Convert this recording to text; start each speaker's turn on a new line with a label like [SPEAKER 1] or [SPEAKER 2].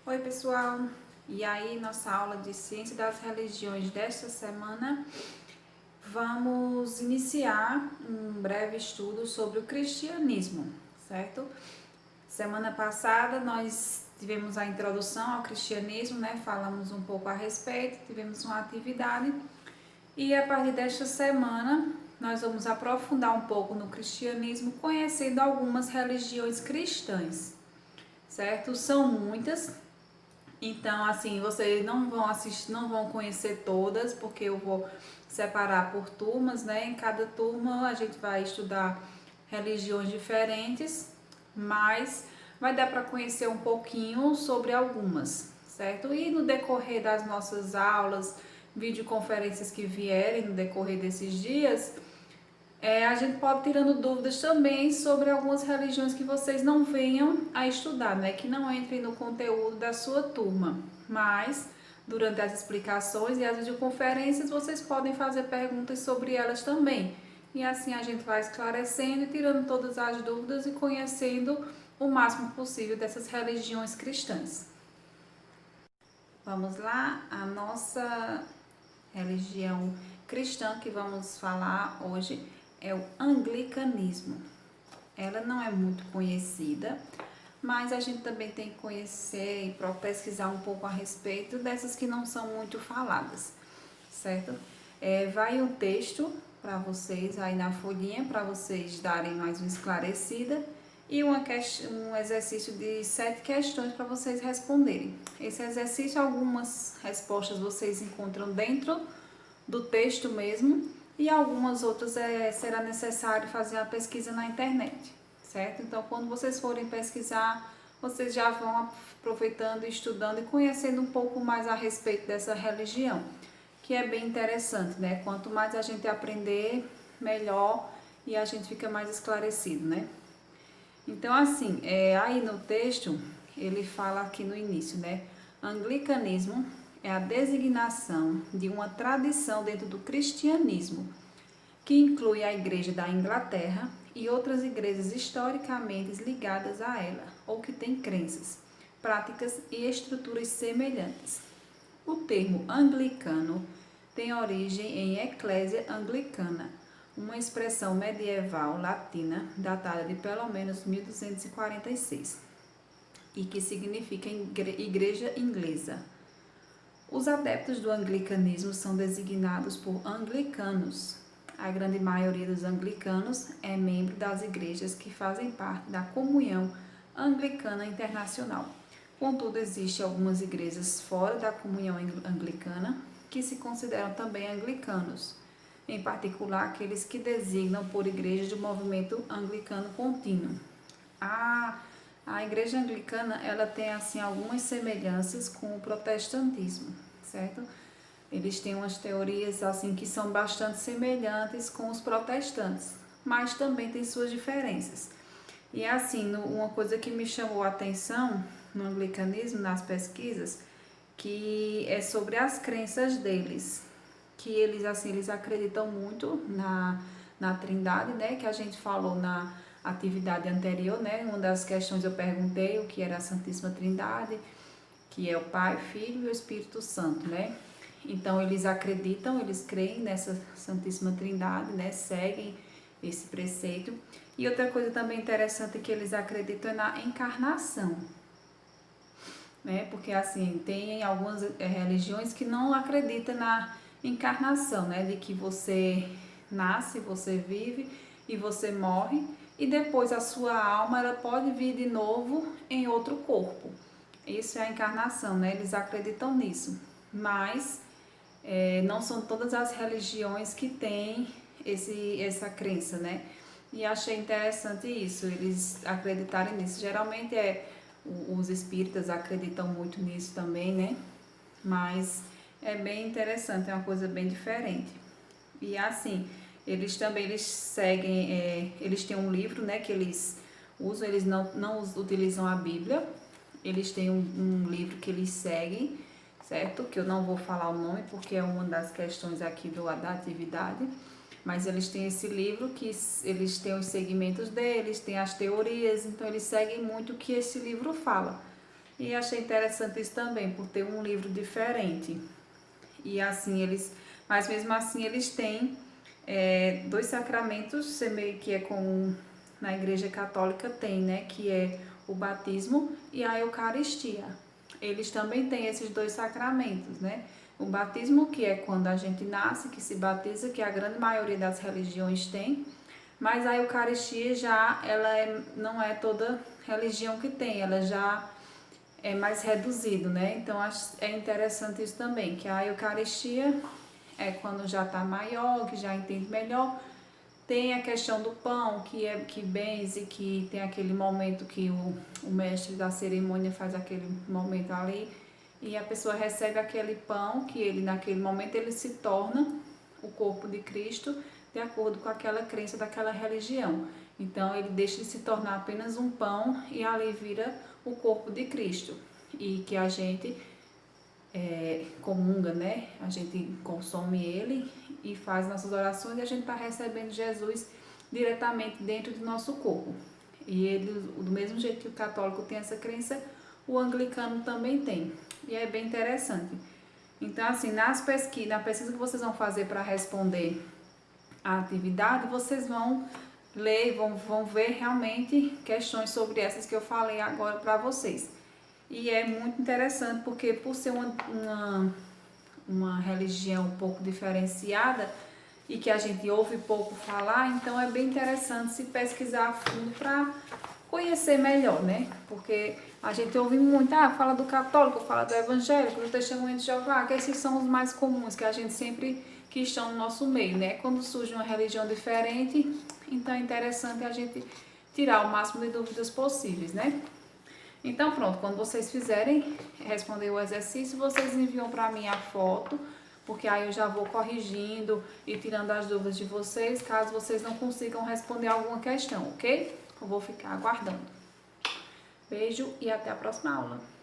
[SPEAKER 1] Oi pessoal, e aí nossa aula de Ciência das Religiões desta semana vamos iniciar um breve estudo sobre o cristianismo, certo? Semana passada nós tivemos a introdução ao cristianismo, né? Falamos um pouco a respeito, tivemos uma atividade e a partir desta semana nós vamos aprofundar um pouco no cristianismo, conhecendo algumas religiões cristãs, certo? São muitas. Então, assim, vocês não vão assistir, não vão conhecer todas, porque eu vou separar por turmas, né? Em cada turma a gente vai estudar religiões diferentes, mas vai dar para conhecer um pouquinho sobre algumas, certo? E no decorrer das nossas aulas, videoconferências que vierem no decorrer desses dias, a gente pode ir tirando dúvidas também sobre algumas religiões que vocês não venham a estudar, né? Que não entrem no conteúdo da sua turma. Mas, durante as explicações e as videoconferências, vocês podem fazer perguntas sobre elas também. E assim a gente vai esclarecendo e tirando todas as dúvidas e conhecendo o máximo possível dessas religiões cristãs. Vamos lá, a nossa religião cristã que vamos falar hoje é o anglicanismo. Ela não é muito conhecida, mas a gente também tem que conhecer e pesquisar um pouco a respeito dessas que não são muito faladas, certo? Vai um texto para vocês aí na folhinha, para vocês darem mais uma esclarecida e um exercício de 7 questões para vocês responderem. Esse exercício, algumas respostas vocês encontram dentro do texto mesmo e algumas outras será necessário fazer a pesquisa na internet, certo? Então, quando vocês forem pesquisar, vocês já vão aproveitando, estudando e conhecendo um pouco mais a respeito dessa religião, que é bem interessante, né? Quanto mais a gente aprender, melhor e a gente fica mais esclarecido, né? Então, assim, aí no texto, ele fala aqui no início, né? Anglicanismo é a designação de uma tradição dentro do cristianismo, que inclui a Igreja da Inglaterra e outras igrejas historicamente ligadas a ela, ou que têm crenças, práticas e estruturas semelhantes. O termo anglicano tem origem em Eclésia Anglicana, uma expressão medieval latina datada de pelo menos 1246 e que significa igreja inglesa. Os adeptos do anglicanismo são designados por anglicanos. A grande maioria dos anglicanos é membro das igrejas que fazem parte da Comunhão Anglicana Internacional. Contudo, existem algumas igrejas fora da Comunhão Anglicana que se consideram também anglicanos, em particular aqueles que designam por igrejas do movimento anglicano contínuo. A igreja anglicana, ela tem assim algumas semelhanças com o protestantismo, certo? Eles têm umas teorias assim que são bastante semelhantes com os protestantes, mas também tem suas diferenças. E assim, uma coisa que me chamou a atenção no anglicanismo, nas pesquisas, que é sobre as crenças deles, que eles acreditam muito na Trindade, né, que a gente falou na atividade anterior, né, uma das questões eu perguntei o que era a Santíssima Trindade, que é o Pai, Filho e o Espírito Santo, né? Então eles acreditam, eles creem nessa Santíssima Trindade, né, seguem esse preceito. E outra coisa também interessante que eles acreditam é na encarnação, né? Porque assim, tem algumas religiões que não acreditam na encarnação, né? De que você nasce, você vive e você morre e depois a sua alma ela pode vir de novo em outro corpo. Isso é a encarnação, né? Eles acreditam nisso. Mas não são todas as religiões que têm essa crença, né? E achei interessante isso, eles acreditarem nisso. Geralmente os espíritas acreditam muito nisso também, né? Mas é bem interessante, é uma coisa bem diferente. E assim, eles seguem, eles têm um livro, né, que eles usam, eles não utilizam a Bíblia, eles têm um livro que eles seguem, certo? Que eu não vou falar o nome porque é uma das questões aqui da atividade, mas eles têm esse livro que eles têm os segmentos deles, têm as teorias, então eles seguem muito o que esse livro fala, E achei interessante isso também, por ter um livro diferente. E assim, mas mesmo assim eles têm dois sacramentos, meio que é como na Igreja Católica tem, né? Que é o batismo e a Eucaristia. Eles também têm esses dois sacramentos, né? O batismo, que é quando a gente nasce, que se batiza, que a grande maioria das religiões tem, mas a Eucaristia já, não é toda religião que tem, ela já é mais reduzido, né? Então é interessante isso também, que a Eucaristia é quando já está maior, que já entende melhor. Tem a questão do pão, que benze, que tem aquele momento que o mestre da cerimônia faz aquele momento ali, e a pessoa recebe aquele pão, que ele naquele momento ele se torna o corpo de Cristo, de acordo com aquela crença daquela religião. Então ele deixa de se tornar apenas um pão e ali vira o corpo de Cristo. E que a gente comunga, né? A gente consome ele e faz nossas orações e a gente está recebendo Jesus diretamente dentro do nosso corpo. E ele, do mesmo jeito que o católico tem essa crença, o anglicano também tem. E é bem interessante. Então, assim, na pesquisa que vocês vão fazer para responder a atividade, vocês vão ler, vão ver realmente questões sobre essas que eu falei agora para vocês. E é muito interessante porque por ser uma religião um pouco diferenciada e que a gente ouve pouco falar, então é bem interessante se pesquisar a fundo para conhecer melhor, né? Porque a gente ouve muito, fala do católico, fala do evangélico, do testemunho de Jeová, que esses são os mais comuns, que a gente sempre que estão no nosso meio, né? Quando surge uma religião diferente, então é interessante a gente tirar o máximo de dúvidas possíveis, né? Então pronto, quando vocês fizerem responder o exercício, vocês enviam para mim a foto, porque aí eu já vou corrigindo e tirando as dúvidas de vocês, caso vocês não consigam responder alguma questão, ok? Eu vou ficar aguardando. Beijo e até a próxima aula.